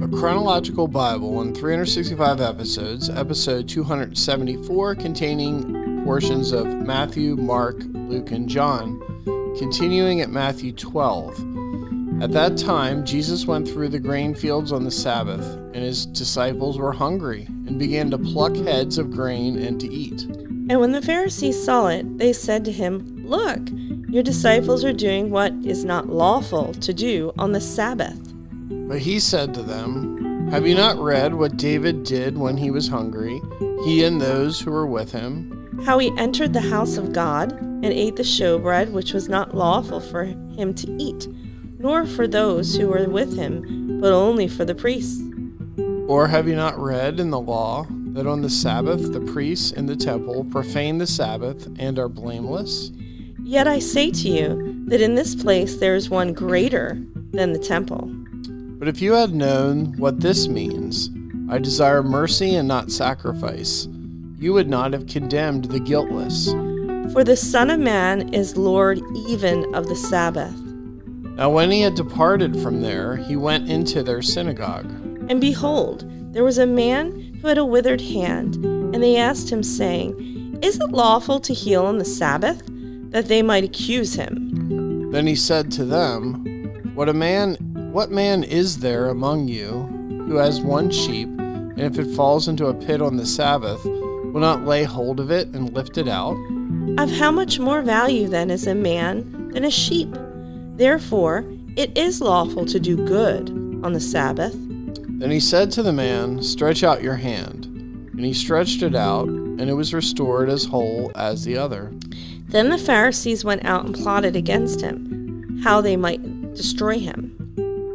A Chronological Bible in 365 episodes, episode 274, containing portions of Matthew, Mark, Luke, and John, continuing at Matthew 12. At that time, Jesus went through the grain fields on the Sabbath, and his disciples were hungry, and began to pluck heads of grain and to eat. And when the Pharisees saw it, they said to him, "Look, your disciples are doing what is not lawful to do on the Sabbath." But he said to them, "Have you not read what David did when he was hungry, he and those who were with him? How he entered the house of God and ate the showbread which was not lawful for him to eat, nor for those who were with him, but only for the priests. Or have you not read in the law that on the Sabbath the priests in the temple profane the Sabbath and are blameless? Yet I say to you that in this place there is one greater than the temple. But if you had known what this means, I desire mercy and not sacrifice, you would not have condemned the guiltless. For the Son of Man is Lord even of the Sabbath." Now when he had departed from there, he went into their synagogue. And behold, there was a man who had a withered hand, and they asked him, saying, "Is it lawful to heal on the Sabbath?" That they might accuse him. Then he said to them, What man is there among you who has one sheep, and if it falls into a pit on the Sabbath, will not lay hold of it and lift it out? Of how much more value then is a man than a sheep? Therefore, it is lawful to do good on the Sabbath. Then he said to the man, Stretch out your hand. And he stretched it out, and it was restored as whole as the other. Then the Pharisees went out and plotted against him, how they might destroy him.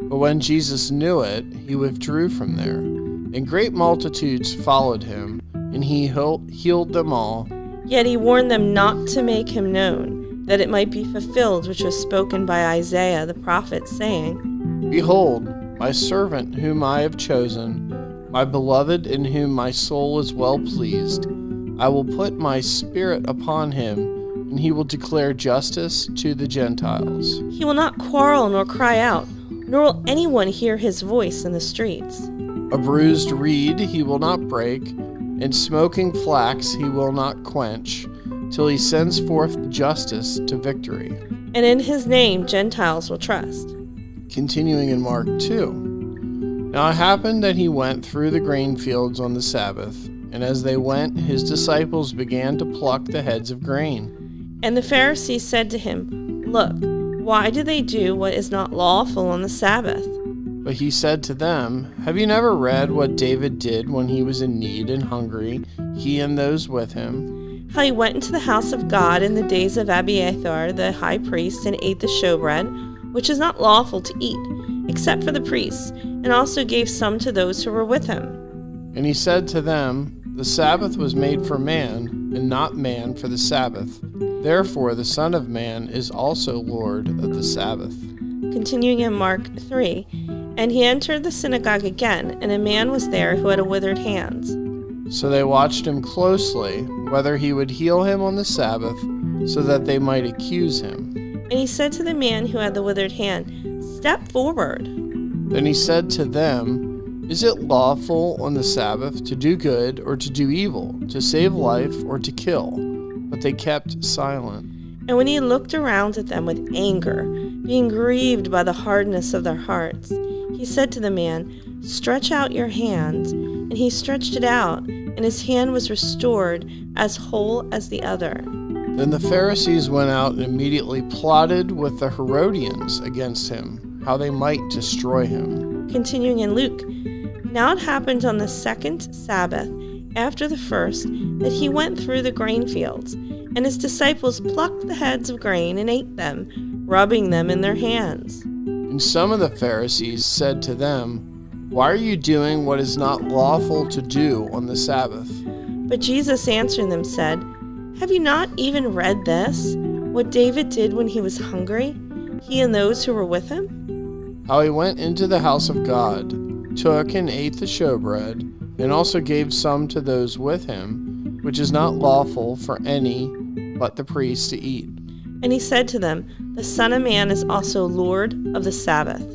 But when Jesus knew it, he withdrew from there, and great multitudes followed him, and he healed them all. Yet he warned them not to make him known, that it might be fulfilled which was spoken by Isaiah the prophet, saying, Behold, my servant whom I have chosen, my beloved in whom my soul is well pleased. I will put my spirit upon him, and he will declare justice to the Gentiles. He will not quarrel nor cry out, nor will anyone hear his voice in the streets. A bruised reed he will not break, and smoking flax he will not quench, till he sends forth justice to victory. And in his name Gentiles will trust. Continuing in Mark 2. Now it happened that he went through the grain fields on the Sabbath, and as they went, his disciples began to pluck the heads of grain. And the Pharisees said to him, "Look, why do they do what is not lawful on the Sabbath?" But he said to them, Have you never read what David did when he was in need and hungry, he and those with him? How he went into the house of God in the days of Abiathar the high priest, and ate the showbread, which is not lawful to eat, except for the priests, and also gave some to those who were with him. And he said to them, The Sabbath was made for man, and not man for the Sabbath. Therefore the Son of Man is also Lord of the Sabbath. Continuing in Mark 3, and he entered the synagogue again, and a man was there who had a withered hand. So they watched him closely, whether he would heal him on the Sabbath, so that they might accuse him. And he said to the man who had the withered hand, "Step forward." Then he said to them, Is it lawful on the Sabbath to do good or to do evil, to save life or to kill? But they kept silent. And when he looked around at them with anger, being grieved by the hardness of their hearts, he said to the man, "Stretch out your hand." And he stretched it out, and his hand was restored as whole as the other. Then the Pharisees went out and immediately plotted with the Herodians against him, how they might destroy him. Continuing in Luke, now it happened on the second Sabbath, after the first, that he went through the grain fields, and his disciples plucked the heads of grain and ate them, rubbing them in their hands. And some of the Pharisees said to them, Why are you doing what is not lawful to do on the Sabbath? But Jesus answering them said, Have you not even read this, what David did when he was hungry, he and those who were with him? How he went into the house of God, took and ate the showbread, and also gave some to those with him, which is not lawful for any but the priests to eat. And he said to them, The Son of Man is also Lord of the Sabbath.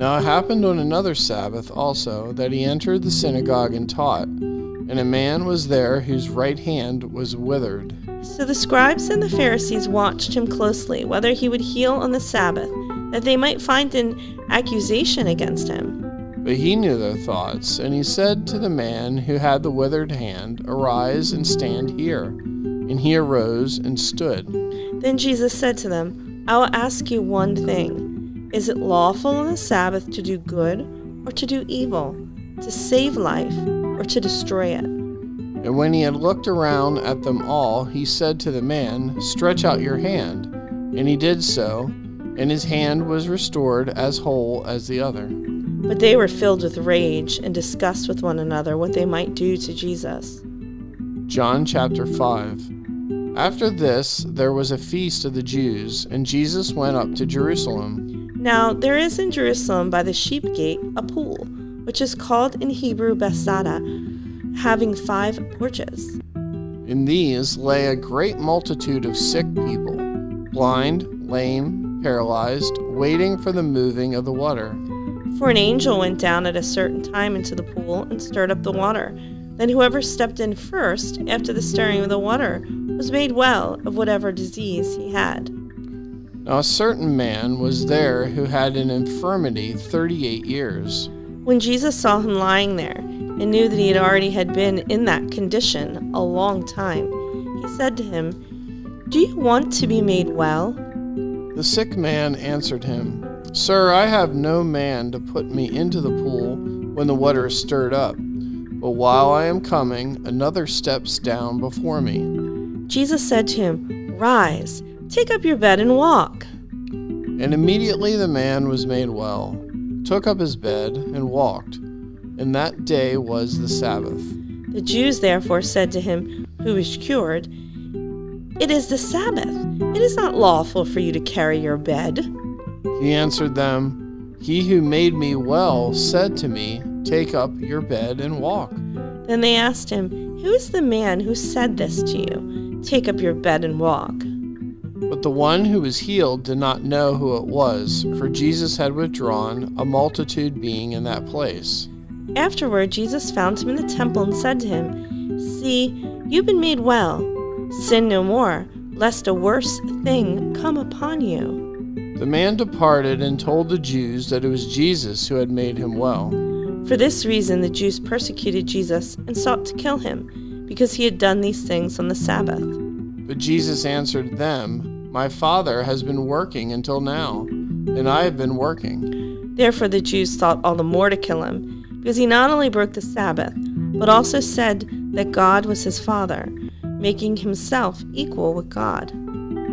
Now it happened on another Sabbath also that he entered the synagogue and taught, and a man was there whose right hand was withered. So the scribes and the Pharisees watched him closely, whether he would heal on the Sabbath, that they might find an accusation against him. But he knew their thoughts, and he said to the man who had the withered hand, Arise and stand here. And he arose and stood. Then Jesus said to them, I will ask you one thing. Is it lawful on the Sabbath to do good or to do evil, to save life or to destroy it? And when he had looked around at them all, he said to the man, Stretch out your hand. And he did so, and his hand was restored as whole as the other. But they were filled with rage and discussed with one another what they might do to Jesus. John chapter 5. After this, there was a feast of the Jews, and Jesus went up to Jerusalem. Now there is in Jerusalem by the sheep gate a pool, which is called in Hebrew Bethesda, having 5 porches. In these lay a great multitude of sick people, blind, lame, paralyzed, waiting for the moving of the water. For an angel went down at a certain time into the pool and stirred up the water. Then whoever stepped in first, after the stirring of the water, was made well of whatever disease he had. Now a certain man was there who had an infirmity 38 years. When Jesus saw him lying there, and knew that he had been in that condition a long time, he said to him, Do you want to be made well? The sick man answered him, Sir, I have no man to put me into the pool when the water is stirred up. But while I am coming, another steps down before me. Jesus said to him, Rise, take up your bed and walk. And immediately the man was made well, took up his bed, and walked. And that day was the Sabbath. The Jews therefore said to him who was cured, It is the Sabbath. It is not lawful for you to carry your bed. He answered them, He who made me well said to me, Take up your bed and walk. Then they asked him, Who is the man who said this to you? Take up your bed and walk. But the one who was healed did not know who it was, for Jesus had withdrawn, a multitude being in that place. Afterward, Jesus found him in the temple and said to him, See, you've been made well. Sin no more, lest a worse thing come upon you. The man departed and told the Jews that it was Jesus who had made him well. For this reason the Jews persecuted Jesus and sought to kill him, because he had done these things on the Sabbath. But Jesus answered them, My Father has been working until now, and I have been working. Therefore the Jews thought all the more to kill him, because he not only broke the Sabbath, but also said that God was his Father, making himself equal with God.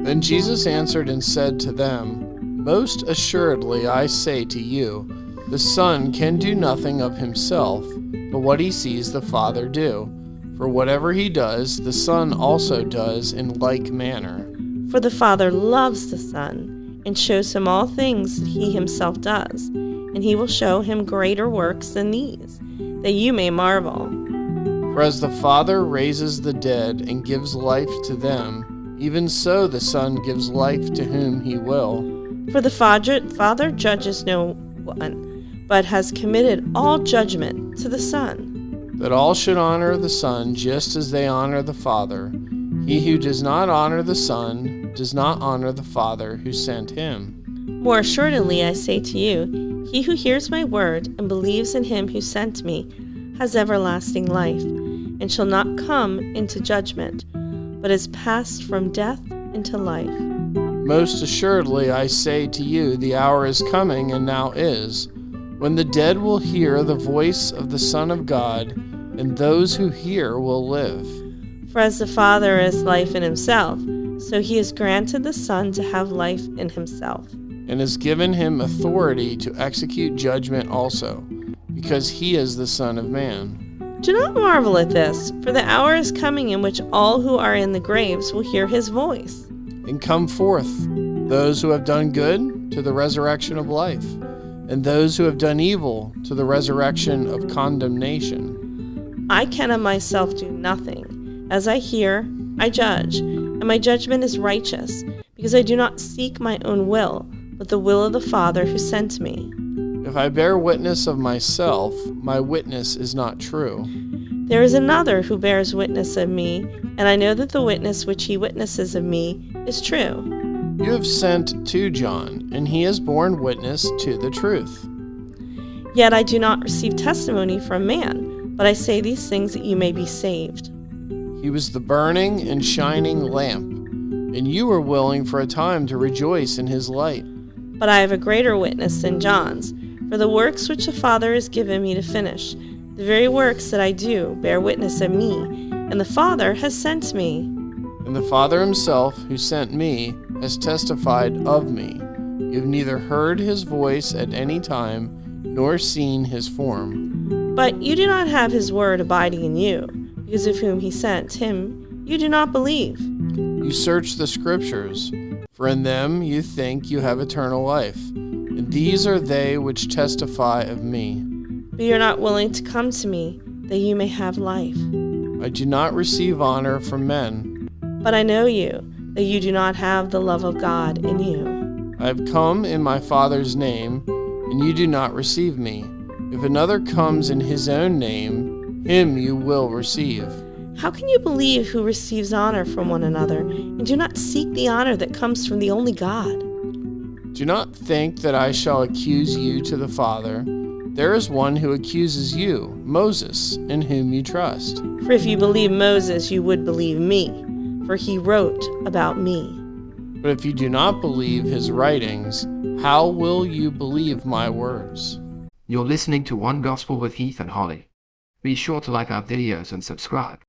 Then Jesus answered and said to them, Most assuredly I say to you, the Son can do nothing of himself, but what he sees the Father do. For whatever he does, the Son also does in like manner. For the Father loves the Son, and shows him all things that he himself does, and he will show him greater works than these, that you may marvel. For as the Father raises the dead and gives life to them, even so the Son gives life to whom he will. For the Father judges no one, but has committed all judgment to the Son. That all should honor the Son just as they honor the Father. He who does not honor the Son does not honor the Father who sent him. More assuredly I say to you, he who hears my word and believes in him who sent me has everlasting life, and shall not come into judgment, but is passed from death into life. Most assuredly I say to you, the hour is coming, and now is, when the dead will hear the voice of the Son of God, and those who hear will live. For as the Father is life in himself, so he has granted the Son to have life in himself. And has given him authority to execute judgment also, because he is the Son of Man. Do not marvel at this, for the hour is coming in which all who are in the graves will hear his voice. And come forth, those who have done good to the resurrection of life, and those who have done evil to the resurrection of condemnation. I can of myself do nothing. As I hear, I judge, and my judgment is righteous, because I do not seek my own will, but the will of the Father who sent me. If I bear witness of myself, my witness is not true. There is another who bears witness of me, and I know that the witness which he witnesses of me is true. You have sent to John, and he has borne witness to the truth. Yet I do not receive testimony from man, but I say these things that you may be saved. He was the burning and shining lamp, and you were willing for a time to rejoice in his light. But I have a greater witness than John's, for the works which the Father has given me to finish, the very works that I do, bear witness of me, and the Father has sent me. And the Father himself, who sent me, has testified of me. You have neither heard his voice at any time, nor seen his form. But you do not have his word abiding in you, because of whom he sent him, you do not believe. You search the Scriptures, for in them you think you have eternal life, and these are they which testify of me. But you are not willing to come to me, that you may have life. I do not receive honor from men. But I know you, that you do not have the love of God in you. I have come in my Father's name, and you do not receive me. If another comes in his own name, him you will receive. How can you believe who receives honor from one another, and do not seek the honor that comes from the only God? Do not think that I shall accuse you to the Father. There is one who accuses you, Moses, in whom you trust. For if you believe Moses, you would believe me, for he wrote about me. But if you do not believe his writings, how will you believe my words? You're listening to One Gospel with Heath and Holly. Be sure to like our videos and subscribe.